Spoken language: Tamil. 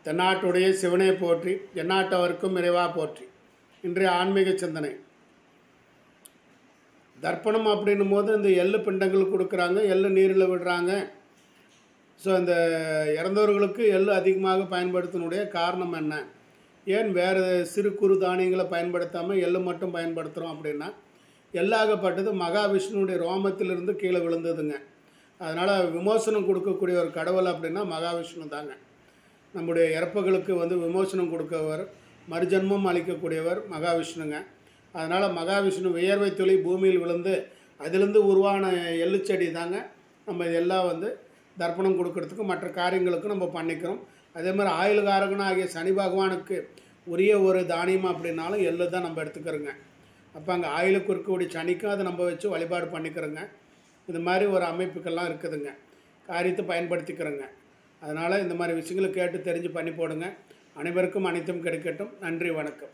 தென்னாட்டுடைய சிவனை போற்றி எந்நாட்டவர்க்கும் இறைவா போற்றி. இன்றைய ஆன்மீக சிந்தனை. தர்ப்பணம் அப்படின்னும் போது இந்த எள்ளு பிண்டங்கள் கொடுக்குறாங்க, எள்ளு நீரில் விடுறாங்க. ஸோ இந்த இறந்தவர்களுக்கு எள்ளு அதிகமாக பயன்படுத்தினுடைய காரணம் என்ன? ஏன் வேறு சிறு குறு தானியங்களை பயன்படுத்தாமல் எள்ளு மட்டும் பயன்படுத்துகிறோம் அப்படின்னா, எள்ளாகப்பட்டது மகாவிஷ்ணுடைய ரோமத்திலிருந்து கீழே விழுந்ததுங்க. அதனால் விமோசனம் கொடுக்கக்கூடிய ஒரு கடவுள் அப்படின்னா மகாவிஷ்ணு தாங்க. நம்முடைய இறப்புகளுக்கு விமோசனம் கொடுக்கவர், மறுஜன்மம் அளிக்கக்கூடியவர் மகாவிஷ்ணுங்க. அதனால் மகாவிஷ்ணு வியர்வை துளி பூமியில் விழுந்து அதிலிருந்து உருவான எள்ளு செடி தாங்க நம்ம இதெல்லாம் தர்ப்பணம் கொடுக்கறதுக்கு மற்ற காரியங்களுக்கும் நம்ம பண்ணிக்கிறோம். அதே மாதிரி ஆயுள்காரகனாக ஆகிய சனி பகவானுக்கு உரிய ஒரு தானியம் அப்படின்னாலும் எள்ளு தான் நம்ம எடுத்துக்கிறோங்க. அப்போ அங்கே ஆயுளுக்கு இருக்கக்கூடிய சனிக்கும் அதை நம்ம வச்சு வழிபாடு பண்ணிக்கிறோங்க. இது மாதிரி ஒரு அமைப்புக்கெல்லாம் இருக்குதுங்க, காரியத்தை பயன்படுத்திக்கிறோங்க. அதனால் இந்த மாதிரி விஷயங்களை கேட்டு தெரிஞ்சு பண்ணி போடுங்க. அனைவருக்கும் அனைத்தும் கிடைக்கட்டும். நன்றி, வணக்கம்.